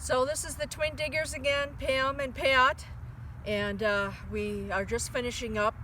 So this is the Twin Diggers again, Pam and Pat, and we are just finishing up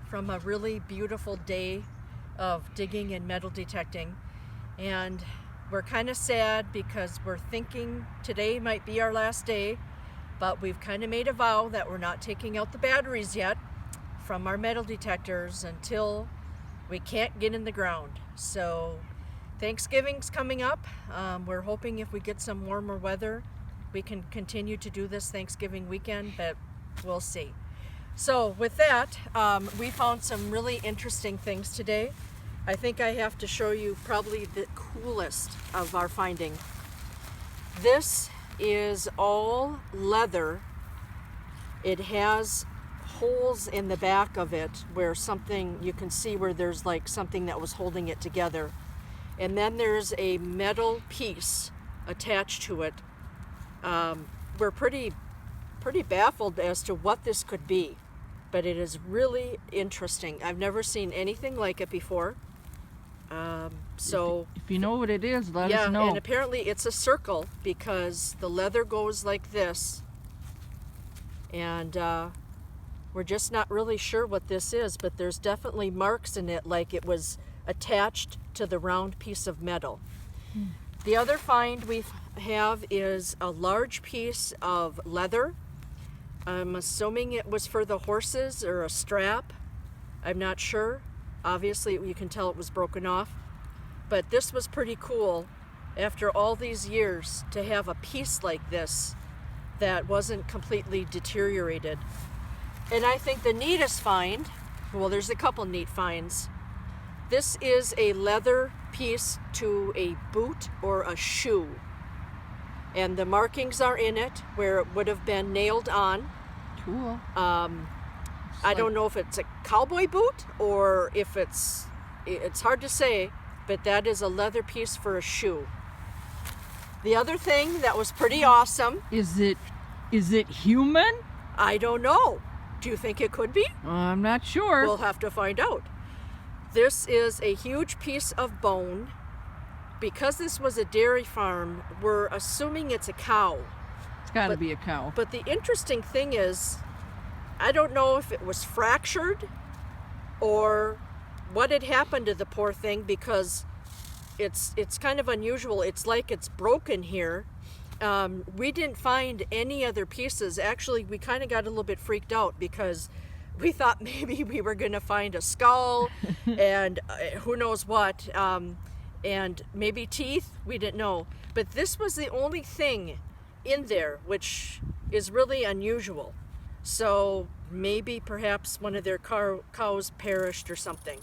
from a really beautiful day of digging and metal detecting, and we're kind of sad because we're thinking today might be our last day, but we've kind of made a vow that we're not taking out the batteries yet from our metal detectors until we can't get in the ground. So Thanksgiving's coming up. We're hoping if we get some warmer weather we can continue to do this Thanksgiving weekend, but we'll see. So with that, we found some really interesting things today. I think I have to show you probably the coolest of our finding. This is all leather. It has holes in the back of it where something, you can see where there's like something that was holding it together. And then there's a metal piece attached to it. We're pretty baffled as to what this could be, but it is really interesting. I've never seen anything like it before. So if you know what it is, let yeah, us know. and apparently it's a circle because the leather goes like this, and we're just not really sure what this is, but there's definitely marks in it like it was attached to the round piece of metal. The other find we have is a large piece of leather. I'm assuming it was for the horses or a strap. I'm not sure. Obviously you can tell it was broken off, but this was pretty cool after all these years to have a piece like this that wasn't completely deteriorated. And I think the neatest find, well, there's a couple neat finds. This is a leather piece to a boot or a shoe, and the markings are in it where it would have been nailed on. Cool. I don't know if it's a cowboy boot or if it's hard to say, but that is a leather piece for a shoe. The other thing that was pretty awesome. Is it human? I don't know. Do you think it could be? I'm not sure. We'll have to find out. This is a huge piece of bone. Because this was a dairy farm, we're assuming it's a cow. It's got to be a cow. But the interesting thing is, I don't know if it was fractured or what had happened to the poor thing, because it's kind of unusual. It's like it's broken here. We didn't find any other pieces. Actually, we kind of got a little bit freaked out because we thought maybe we were going to find a skull and who knows what, and maybe teeth. We didn't know. But this was the only thing in there, which is really unusual. So maybe perhaps one of their cows perished or something.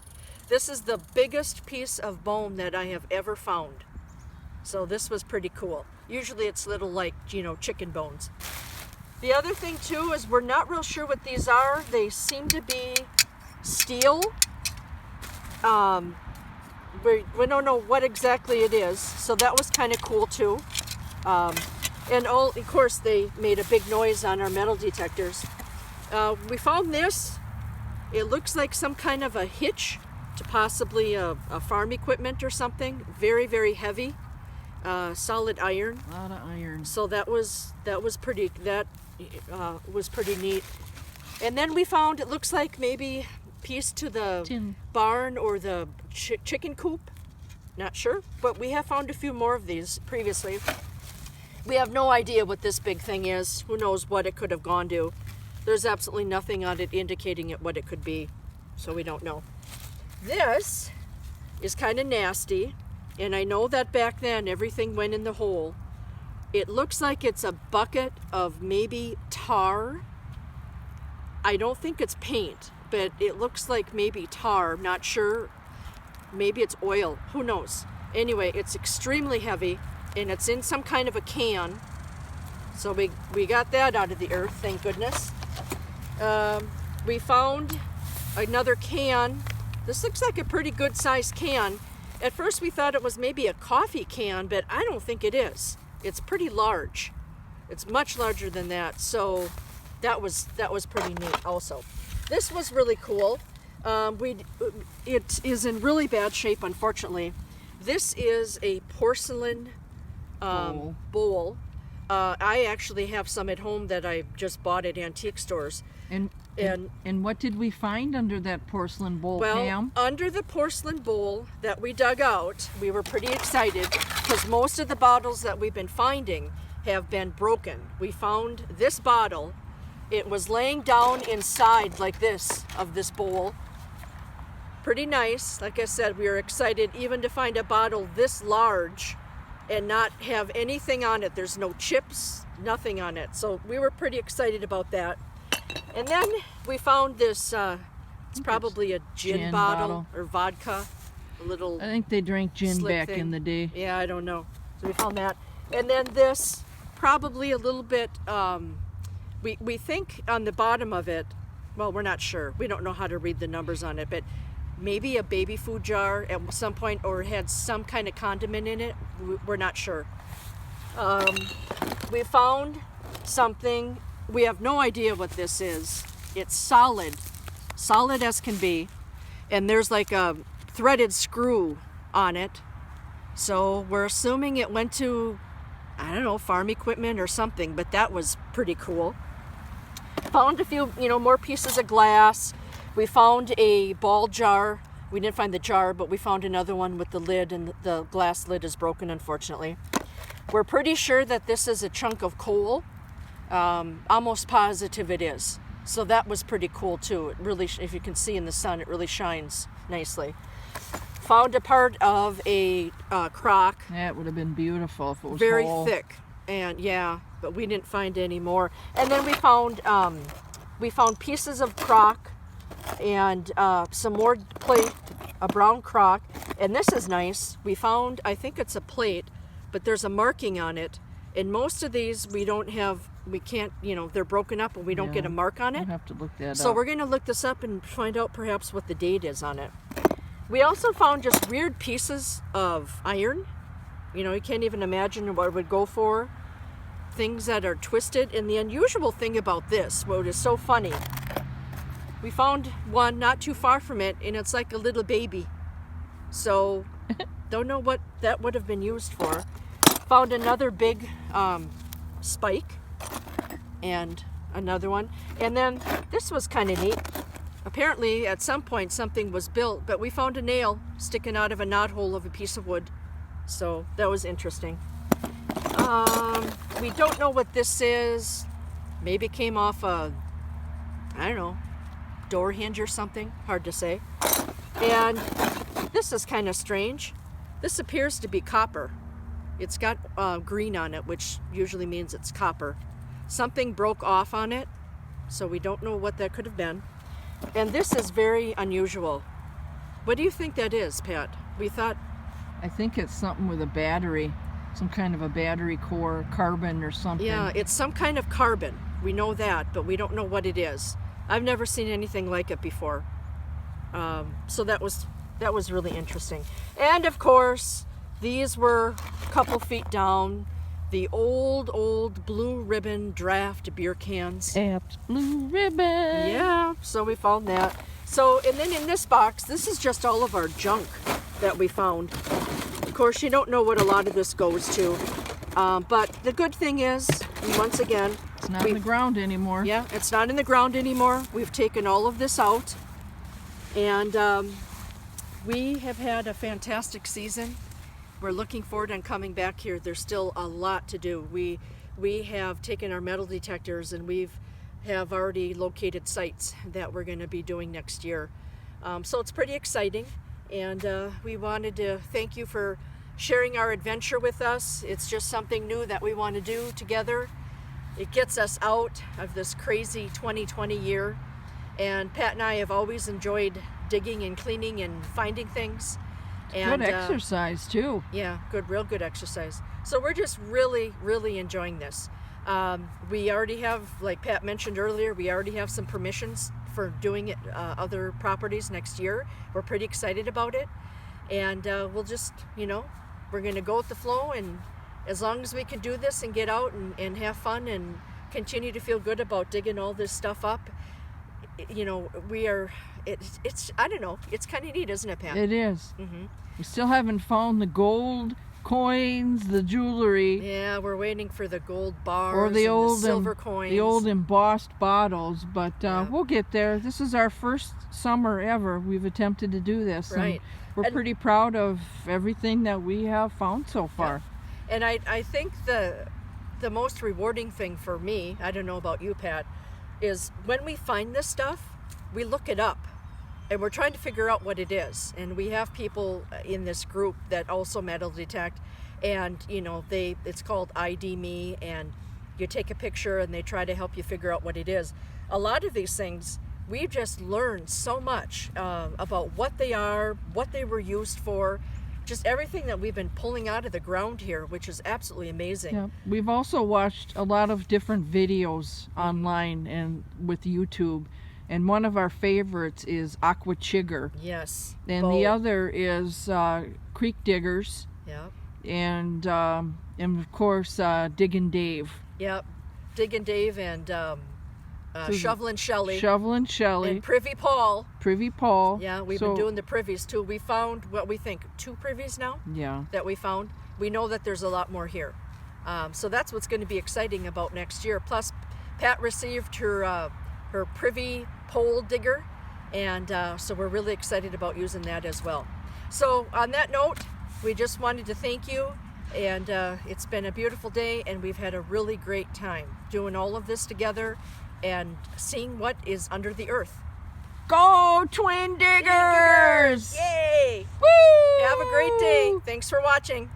This is the biggest piece of bone that I have ever found. So this was pretty cool. Usually it's little, like, chicken bones. The other thing too is we're not real sure what these are. They seem to be steel. We don't know what exactly it is. So that was kind of cool too. And of course they made a big noise on our metal detectors. We found this. It looks like some kind of a hitch to possibly a farm equipment or something. Very, very heavy. Solid iron. A lot of iron. So that was pretty neat. And then we found, it looks like maybe piece to the barn or the chicken coop. Not sure, but we have found a few more of these previously. We have no idea what this big thing is. Who knows what it could have gone to. There's absolutely nothing on it indicating what it could be, so we don't know. This is kind of nasty. And I know that back then everything went in the hole. It looks like it's a bucket of maybe tar. I don't think it's paint, but it looks like maybe tar. I'm not sure. Maybe it's oil. Who knows? Anyway, it's extremely heavy, and it's in some kind of a can. So we got that out of the earth, thank goodness. We found another can. This looks like a pretty good sized can. At first we thought it was maybe a coffee can, but I don't think it is. It's pretty large. It's much larger than that. So that was pretty neat also. This was really cool. It is in really bad shape, unfortunately. This is a porcelain bowl I actually have some at home that I just bought at antique stores. And what did we find under that porcelain bowl, Well, Pam? under the porcelain bowl that we dug out, we were pretty excited because most of the bottles that we've been finding have been broken. We found this bottle. It was laying down inside like this of this bowl. Pretty nice. Like I said, we were excited even to find a bottle this large and not have anything on it. There's no chips, nothing on it. So we were pretty excited about that. And then we found this, it's probably a gin bottle or vodka, a little I think they drank gin slick back thing. in the day. Yeah, I don't know. So we found that. And then this, probably a little bit, we think on the bottom of it, well, we're not sure. We don't know how to read the numbers on it, but maybe a baby food jar at some point, or had some kind of condiment in it. We're not sure. We found something. We have no idea what this is. It's solid as can be. And there's like a threaded screw on it. So we're assuming it went to, I don't know, farm equipment or something, but that was pretty cool. Found a few, more pieces of glass. We found a ball jar. We didn't find the jar, but we found another one with the lid, and the glass lid is broken, unfortunately. We're pretty sure that this is a chunk of coal. Almost positive it is. So that was pretty cool too. It really, if you can see in the sun, it really shines nicely. Found a part of a crock. That would have been beautiful if it was Very whole. thick, and yeah, but we didn't find any more. And then we found pieces of crock and some more plate, a brown crock. And this is nice. We found, I think it's a plate, but there's a marking on it. And most of these we can't, they're broken up and we don't get a mark on it. We'll have to look that So up. we're going to look this up and find out perhaps what the date is on it. We also found just weird pieces of iron. You can't even imagine what it would go for. Things that are twisted. And the unusual thing about this, what is so funny, we found one not too far from it, and it's like a little baby. So, don't know what that would have been used for. Found another big spike, and another one. And then this was kind of neat. Apparently, at some point, something was built, but we found a nail sticking out of a knothole of a piece of wood. So, that was interesting. We don't know what this is. Maybe it came off a, I don't know, door hinge or something. Hard to say. And this is kind of strange. This appears to be copper. It's got green on it, which usually means it's copper. Something broke off on it, so we don't know what that could have been. And this is very unusual. What do you think that is, Pat? I think it's something with a battery, some kind of a battery core, carbon or something. Yeah, it's some kind of carbon. We know that, but we don't know what it is. I've never seen anything like it before. So that was really interesting. And of course, these were a couple feet down. The old Blue Ribbon draft beer cans. Apt Blue Ribbon. Yeah, so we found that. So, and then in this box, this is just all of our junk that we found. Of course, you don't know what a lot of this goes to. But the good thing is, once again, It's not in the ground anymore. yeah, it's not in the ground anymore. We've taken all of this out. And we have had a fantastic season. We're looking forward to coming back here. There's still a lot to do. We have taken our metal detectors and have already located sites that we're going to be doing next year. So it's pretty exciting. And we wanted to thank you for sharing our adventure with us. It's just something new that we want to do together. It gets us out of this crazy 2020 year. And Pat and I have always enjoyed digging and cleaning and finding things. And, Good exercise too. Yeah, real good exercise. So we're just really, really enjoying this. We already have, like Pat mentioned earlier, we already have some permissions for doing it other properties next year. We're pretty excited about it. And we'll just, we're going to go with the flow. And as long as we can do this and get out and have fun and continue to feel good about digging all this stuff up, we are, it's I don't know, it's kind of neat, isn't it, Pat? It is. Mm-hmm. We still haven't found the gold coins, the jewelry, Yeah, we're waiting for the gold bars or the and old the silver coins. the old embossed bottles. But Yeah. we'll get there. This is our first summer ever we've attempted to do this, Right. and we're And- pretty proud of everything that we have found so far. And I think the most rewarding thing for me, I don't know about you, Pat, is when we find this stuff, we look it up. And we're trying to figure out what it is. And we have people in this group that also metal detect. And, you know, it's called ID Me. And you take a picture and they try to help you figure out what it is. A lot of these things, we've just learned so much about what they are, what they were used for, just everything that we've been pulling out of the ground here, which is absolutely amazing. Yeah. We've also watched a lot of different videos online and with YouTube. And one of our favorites is Aqua Chigger. Yes. And the other is Creek Diggers. Yeah. And of course, Diggin' Dave. Yep. Diggin' Dave and Shovelin' Shelley. Shovelin' Shelley. And Privy Paul. Privy Paul. Yeah, we've been doing the privies too. We found what we think 2 privies now Yeah. that we found. We know that there's a lot more here. So that's what's going to be exciting about next year. Plus, Pat received her privy pole digger, and so we're really excited about using that as well. So on that note, we just wanted to thank you, and it's been a beautiful day, and we've had a really great time doing all of this together and seeing what is under the earth. Go Twin Diggers! Yay! Woo! Have a great day. Thanks for watching.